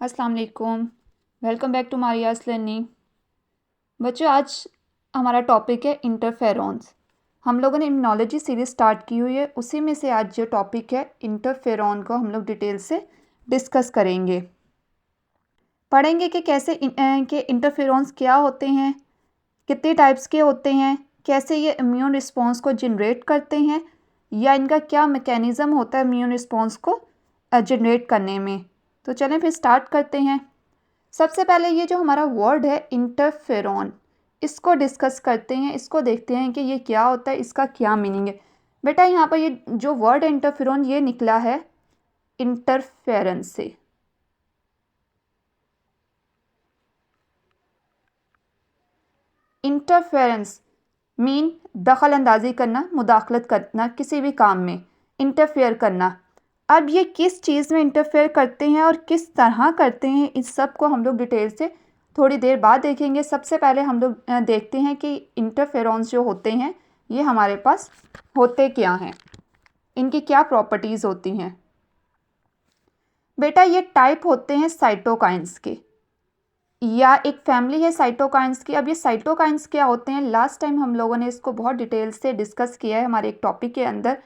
अस्सलाम वालेकुम। Welcome back to Maria's learning. बच्चों, आज हमारा टॉपिक है इंटरफेरॉन्स। हम लोगों ने इम्यूनोलॉजी सीरीज स्टार्ट की हुई है, उसी में से आज जो टॉपिक है इंटरफेरॉन को हम लोग डिटेल से डिस्कस करेंगे। पढ़ेंगे कि कैसे के इंटरफेरॉन्स क्या होते हैं, कितने टाइप्स के होते हैं, कैसे ये इम्यून रिस्पॉन्स को जनरेट करते हैं, या इनका क्या मैकेनिज़्म होता है इम्यून रिस्पॉन्स को जनरेट करने में। तो चलें फिर स्टार्ट करते हैं। सबसे पहले ये जो हमारा वर्ड है इंटरफेरॉन, इसको डिस्कस करते हैं, इसको देखते हैं कि ये क्या होता है, इसका क्या मीनिंग है। बेटा यहाँ पर ये जो वर्ड इंटरफेरॉन ये निकला है इंटरफेरेंस से। इंटरफेरेंस मीन दखल अंदाजी करना, मुदाखलत करना किसी भी काम में, इंटरफेयर करना। अब ये किस चीज़ में इंटरफेयर करते हैं और किस तरह करते हैं, इस सब को हम लोग डिटेल से थोड़ी देर बाद देखेंगे। सबसे पहले हम लोग देखते हैं कि इंटरफेरॉन्स जो होते हैं ये हमारे पास होते क्या हैं, इनकी क्या प्रॉपर्टीज़ होती हैं। बेटा ये टाइप होते हैं साइटोकाइंस के, या एक फैमिली है साइटोकाइंस की। अब ये साइटोकाइंस क्या होते हैं, लास्ट टाइम हम लोगों ने इसको बहुत डिटेल से डिस्कस किया है हमारे एक टॉपिक के अंदर।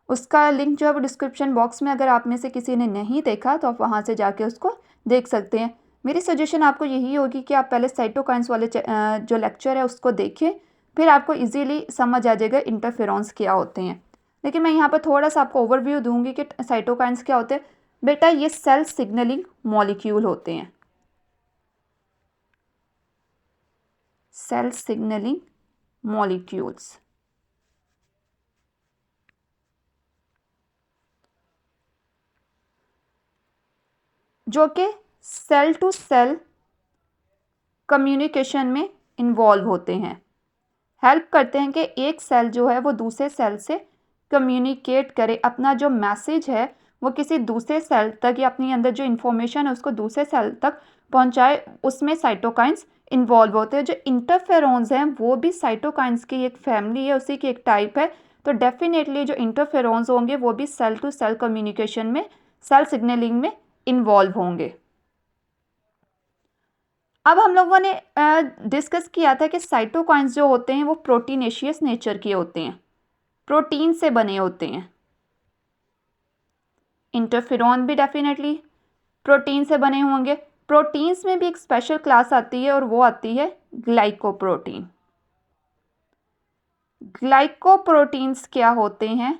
उसका लिंक जो है वो डिस्क्रिप्शन बॉक्स में, अगर आप में से किसी ने नहीं देखा तो आप वहाँ से जाके उसको देख सकते हैं। मेरी सजेशन आपको यही होगी कि आप पहले साइटोकाइंस वाले जो लेक्चर है उसको देखें, फिर आपको इजीली समझ आ जाएगा इंटरफेरॉन्स क्या होते हैं। लेकिन मैं यहाँ पर थोड़ा सा आपको ओवरव्यू दूंगी कि साइटोकाइंस क्या होते हैं। बेटा ये सेल सिग्नलिंग मॉलिक्यूल होते हैं, सेल सिग्नलिंग मॉलिक्यूल्स, जो कि सेल टू सेल कम्युनिकेशन में इन्वॉल्व होते हैं, हेल्प करते हैं कि एक सेल जो है वो दूसरे सेल से कम्युनिकेट करे, अपना जो मैसेज है वो किसी दूसरे सेल तक, या अपनी अंदर जो इन्फॉर्मेशन है उसको दूसरे सेल तक पहुंचाए। उसमें साइटोकाइंस इन्वॉल्व होते हैं। जो इंटरफेरॉन्स हैं वो भी साइटोकाइंस की एक फैमिली है, उसी की एक टाइप है। तो डेफिनेटली जो इंटरफेरॉन्स होंगे वो भी सेल टू सेल कम्युनिकेशन में, सेल सिग्नलिंग में इन्वॉल्व होंगे। अब हम लोगों ने डिस्कस किया था कि साइटोकाइंस जो होते हैं वो प्रोटीनेशियस नेचर के होते हैं, प्रोटीन से बने होते हैं। इंटरफेरॉन भी डेफिनेटली प्रोटीन से बने होंगे। प्रोटीन्स में भी एक स्पेशल क्लास आती है और वो आती है ग्लाइकोप्रोटीन। ग्लाइकोप्रोटीन्स क्या होते हैं?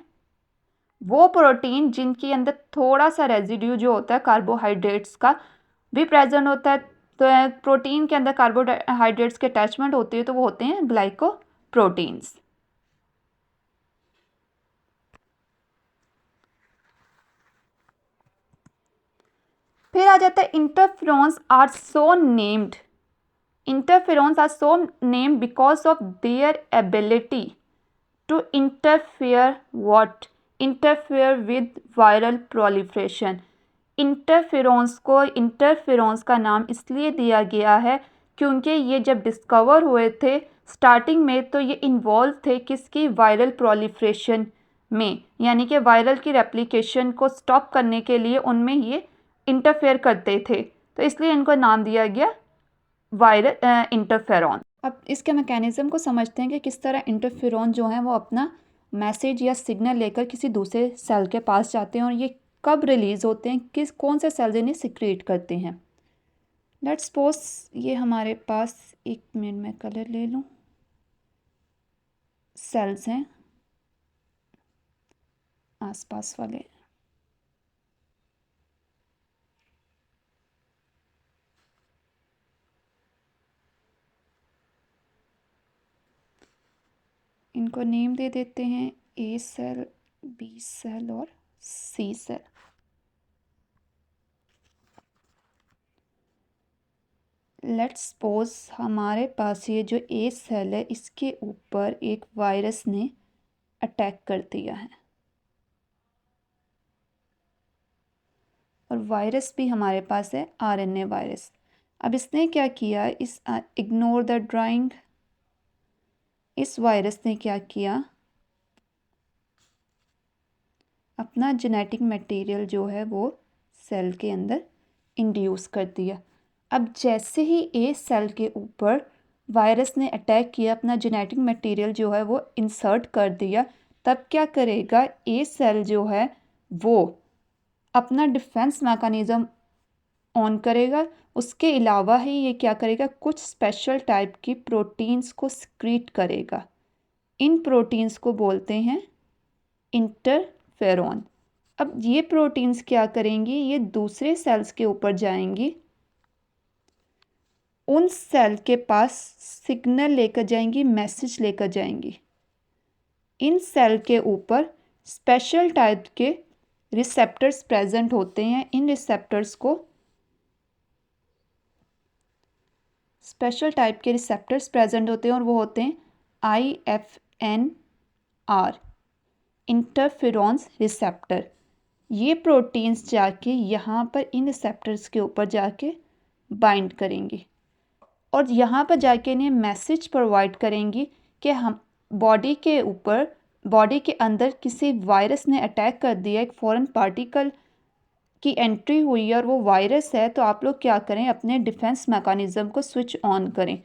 वो प्रोटीन जिनके अंदर थोड़ा सा रेजिड्यू जो होता है कार्बोहाइड्रेट्स का भी प्रेजेंट होता है। तो प्रोटीन के अंदर कार्बोहाइड्रेट्स के अटैचमेंट होती है, तो वो होते हैं ग्लाइकोप्रोटीन्स। फिर आ जाता है interferons are so named. Interferons are so named because of their ability to interfere what, interfere with viral proliferation. Interferons का नाम इसलिए दिया गया है क्योंकि ये जब डिस्कवर हुए थे स्टार्टिंग में, तो ये इन्वॉल्व थे किसकी, वायरल प्रोलिफरेशन में, यानी कि वायरल की रेप्लिकेशन को स्टॉप करने के लिए उनमें ये इंटरफेयर करते थे। तो इसलिए इनको नाम दिया गया वायरल इंटरफेरॉन। अब इसके मैकेनिज़्म को समझते हैं कि किस तरह इंटरफेरॉन जो है वो अपना मैसेज या सिग्नल लेकर किसी दूसरे सेल के पास जाते हैं, और ये कब रिलीज़ होते हैं, कौन से सेल्स इन्हें सिक्रेट करते हैं। लेट्स सपोज ये हमारे पास, एक मिनट में कलर ले लूँ, सेल्स हैं आसपास वाले। इनको नेम दे देते हैं ए सेल, बी सेल और सी सेल। लेट्स सपोज हमारे पास ये जो ए सेल है इसके ऊपर एक वायरस ने अटैक कर दिया है, और वायरस भी हमारे पास है आरएनए वायरस। अब इसने क्या किया, इस इग्नोर द ड्राइंग, इस वायरस ने क्या किया, अपना जेनेटिक मटेरियल जो है वो सेल के अंदर इंड्यूस कर दिया। अब जैसे ही ए सेल के ऊपर वायरस ने अटैक किया, अपना जेनेटिक मटेरियल जो है वो इंसर्ट कर दिया, तब क्या करेगा, ए सेल जो है वो अपना डिफेंस मैकेनिज़्म ऑन करेगा। उसके अलावा ही ये क्या करेगा, कुछ स्पेशल टाइप की प्रोटीन्स को सिक्रीट करेगा। इन प्रोटीन्स को बोलते हैं इंटरफेरॉन। अब ये प्रोटीन्स क्या करेंगी, ये दूसरे सेल्स के ऊपर जाएंगी, उन सेल के पास सिग्नल लेकर जाएंगी, मैसेज लेकर जाएंगी। इन सेल के ऊपर स्पेशल टाइप के रिसेप्टर्स प्रेजेंट होते हैं। इन रिसेप्टर्स को स्पेशल टाइप के रिसेप्टर्स प्रेजेंट होते हैं और वो होते हैं IFNR, इंटरफेरॉन्स रिसेप्टर। ये प्रोटीन्स जाके यहाँ पर इन रिसेप्टर्स के ऊपर जाके बाइंड करेंगी और यहाँ पर जाके इन्हें मैसेज प्रोवाइड करेंगी कि हम बॉडी के अंदर किसी वायरस ने अटैक कर दिया, एक फॉरेन पार्टिकल की एंट्री हुई है और वो वायरस है, तो आप लोग क्या करें, अपने डिफेंस मैकेनिज़्म को स्विच ऑन करें,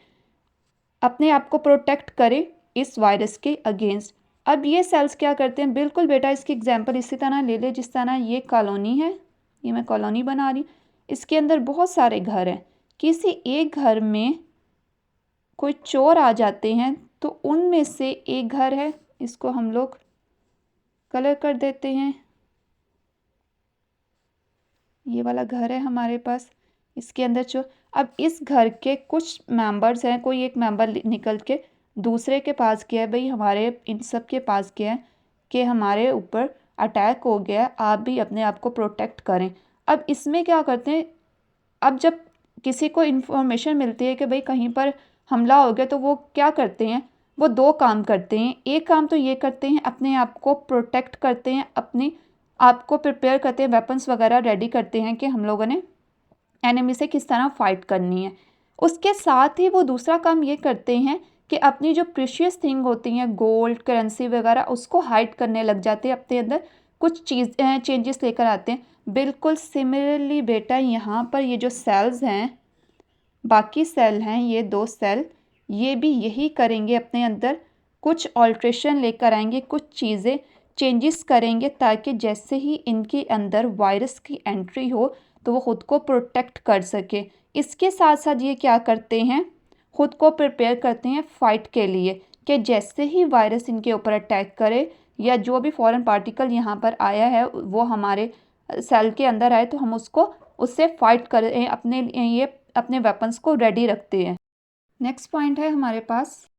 अपने आप को प्रोटेक्ट करें इस वायरस के अगेंस्ट। अब ये सेल्स क्या करते हैं, बिल्कुल बेटा इसकी एग्जांपल इसी तरह ले ले जिस तरह ये कॉलोनी है, ये मैं कॉलोनी बना रही, इसके अंदर बहुत सारे घर हैं। किसी एक घर में कोई चोर आ जाते हैं, तो उनमें से एक घर है, इसको हम लोग कलर कर देते हैं, ये वाला घर है हमारे पास, इसके अंदर अब इस घर के कुछ मेंबर्स हैं, कोई एक मेंबर निकल के दूसरे के पास गया है, भाई हमारे इन सब के पास गया है कि हमारे ऊपर अटैक हो गया, आप भी अपने आप को प्रोटेक्ट करें। अब इसमें क्या करते हैं, अब जब किसी को इन्फॉर्मेशन मिलती है कि भाई कहीं पर हमला हो गया, तो वो क्या करते हैं, वो दो काम करते हैं। एक काम तो ये करते हैं, अपने आप को प्रोटेक्ट करते हैं, अपने आप को प्रिपेयर करते हैं, वेपन्स वगैरह रेडी करते हैं कि हम लोगों ने एनिमी से किस तरह फाइट करनी है। उसके साथ ही वो दूसरा काम ये करते हैं कि अपनी जो प्रीशियस थिंग होती हैं, गोल्ड, करेंसी वगैरह, उसको हाइड करने लग जाते हैं, अपने अंदर कुछ चेंजेस लेकर आते हैं। बिल्कुल सिमिलरली बेटा यहाँ पर ये जो सेल्स हैं, बाकी सेल हैं, ये दो सेल, ये भी यही करेंगे, अपने अंदर कुछ ऑल्ट्रेशन लेकर आएंगे, कुछ चीज़ें चेंजेस करेंगे, ताकि जैसे ही इनके अंदर वायरस की एंट्री हो तो वो ख़ुद को प्रोटेक्ट कर सके। इसके साथ साथ ये क्या करते हैं, ख़ुद को प्रिपेयर करते हैं फ़ाइट के लिए, कि जैसे ही वायरस इनके ऊपर अटैक करे या जो भी फॉरेन पार्टिकल यहाँ पर आया है वो हमारे सेल के अंदर आए, तो हम उससे फाइट करें, अपने वेपन्स को रेडी रखते हैं। नेक्स्ट पॉइंट है हमारे पास